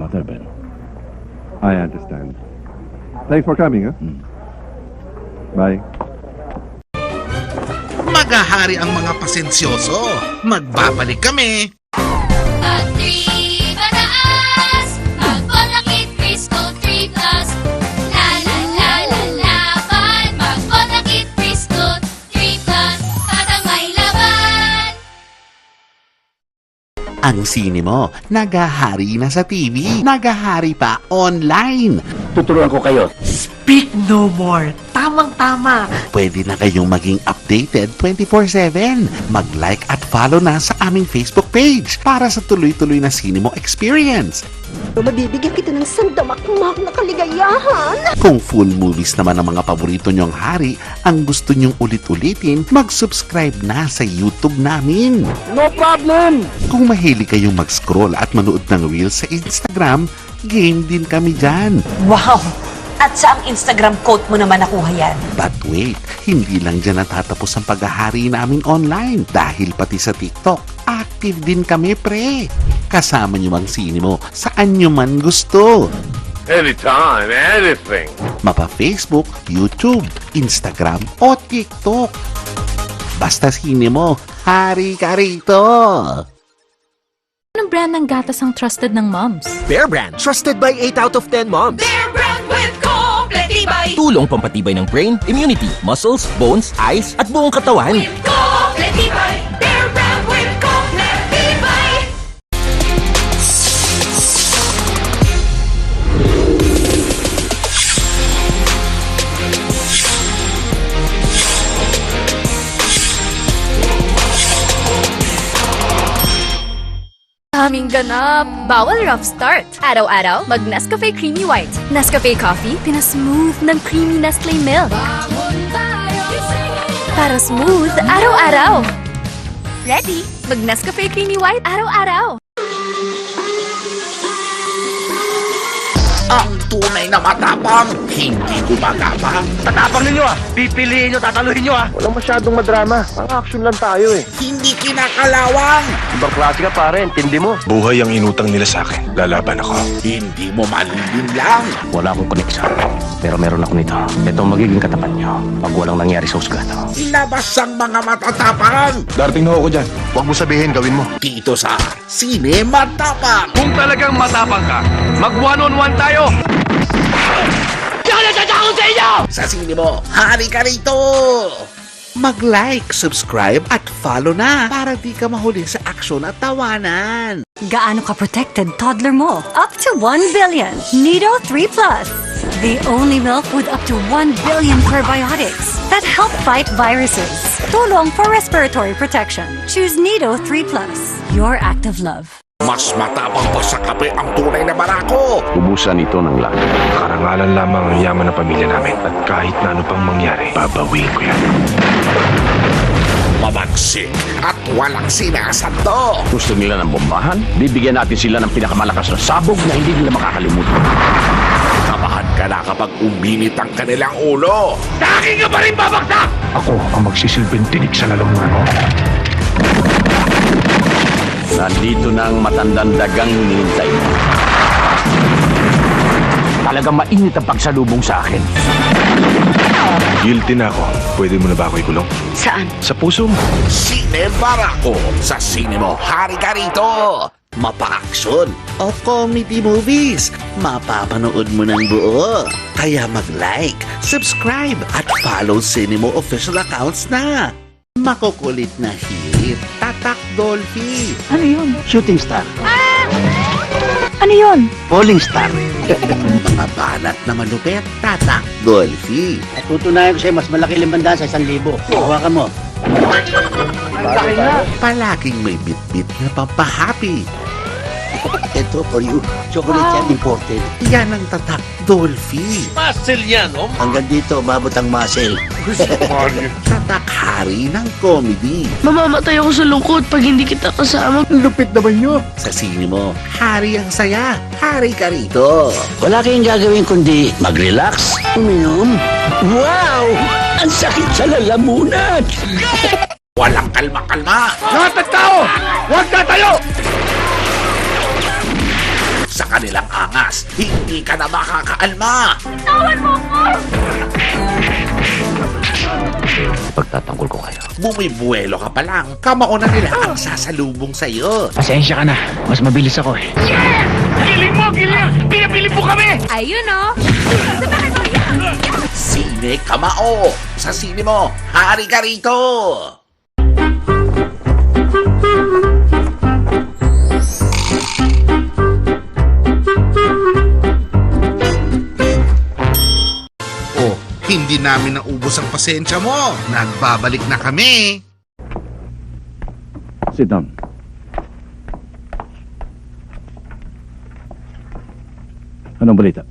mother, Ben. I understand. Thanks for coming, huh? Bye. Magahari ang mga pasensyoso. Magbabalik kami. At 3 pataas, magpalakit Crisco 3 Plus. La la la la laban, magpalakit Crisco 3 Plus. Para may laban. Ang sine mo, nagahari na sa TV. Nagahari pa online. Tuturuan ko kayo. Speak no more. Tamang-tama. Pwede na kayong maging updated 24/7. Mag-like at follow na sa aming Facebook page para sa tuloy-tuloy na Cinemo experience. Mabibigyan kita ng sandamakmak na kaligayahan. Kung full movies naman ang mga paborito nyong hari, ang gusto nyong ulit-ulitin, mag-subscribe na sa YouTube namin. No problem! Kung mahilig kayong mag-scroll at manood ng reels sa Instagram, game din kami dyan. Wow! At saang Instagram quote mo naman nakuha yan? But wait, hindi lang dyan natatapos ang paghahari namin online dahil pati sa TikTok, active din kami pre. Kasama nyo ang sine mo saan nyo man gusto. Anytime, anything. Mapa Facebook, YouTube, Instagram o TikTok. Basta sine mo, hari ka rito. Anong brand ng gatas ang trusted ng moms? Bear Brand, trusted by 8 out of 10 moms. Bear Brand with Completibay. Tulong pampatibay ng brain, immunity, muscles, bones, eyes, at buong katawan. With Completibay. Bear Brand with Completibay. Aming ganap. Bawal rough start. Araw-araw, mag Nescafe Creamy White. Nescafe Coffee, pinasmooth ng creamy Nestle milk. Para smooth, araw-araw. Ready? Mag Nescafe Creamy White, araw-araw. Ang tunay na matapang, hindi gumagapang. Tatapang ninyo ah! Pipiliin nyo, tataluhin nyo ah! Walang masyadong madrama. Pang-action lang tayo eh. Hindi kinakalawang. Ibang klase ka pare, intindi mo. Buhay ang inutang nila sa akin. Lalaban ako. Hindi mo malilin lang. Wala akong koneksyon. Pero meron ako nito. Ito ang magiging katapat nyo pag walang nangyari sa husgado. Labas ang mga matatapang. Darating na ako dyan. Huwag mo sabihin, gawin mo. Dito sa Sine Matapang. Kung talagang matapang ka, mag one-on-one tayo! Sa sine mo, hari ka rito! Mag-like, subscribe at follow na para di ka mahuli sa aksyon at tawanan. Gaano ka protected toddler mo? Up to 1 billion. Nido 3 Plus. The only milk with up to 1 billion probiotics that help fight viruses. Tulong for respiratory protection. Choose Nido 3 Plus. Your act of love. Mas matapang pa sa kape ang tunay na barako. Ubusan ito ng lahat. Karangalan lamang ang yaman ng pamilya namin. At kahit na ano pang mangyari, babawiin ko yan. Mabagsik at walang sinasando. Gusto nila ng bombahan? Bibigyan natin sila ng pinakamalakas na sabog na hindi nila makakalimutan. Kabahan ka na kapag uminit ang kanilang ulo. Akin ka pa rin babagsak! Ako ang magsisilbing tinig sa lalong mo. Nandito na ang matandang dagang hinihintay mo. Talagang mainit ang pagsalubong sa akin. Guilty na ako. Pwede mo na ba ako ikulong? Saan? Sa puso mo. Sine Barako sa sine mo, hari ka rito. Mapa-action o comedy movies, mapapanood mo ng buo. Kaya mag-like, subscribe at follow Cinemo official accounts na. Makukulit na hit, Tatak Dolphy. Ano yun? Shooting star. Ano yun? Falling star. Mga banat na malupit, Tatak Dolphy. At tutunayan ko sa'yo, mas malaki limbanda sa 1,000. Hawakan mo. Palaging may bit-bit na pampahappy. Ito for you. Chocolate yan, imported. Yan ang Tatak Dolphy. Muscle yan, oh. Hanggang dito, umabot ang muscle. Tatak hari ng comedy. Mamamatay ako sa lungkot pag hindi kita kasama. Lupit naman nyo. Sa sine mo, hari ang saya. Hari ka rito. Wala kayong gagawin kundi mag-relax, uminom. Wow! Ang sakit sa lalamunan! Walang kalma-kalma. Lahat ng tao! Huwag tatayo! Sa kanilang angas. Hindi ka na makakaalma. Pagtatanggol ko kayo. Bumibuelo ka pa lang, kamao na nila ang sasalubong sa'yo. Pasensya ka na. Mas mabilis ako eh. Ayun o! Sine Kamao. Sa sine mo, hari ka rito. Oh, hindi namin naubos ang pasensya mo. Nagbabalik na kami. Sit down. Anong balita?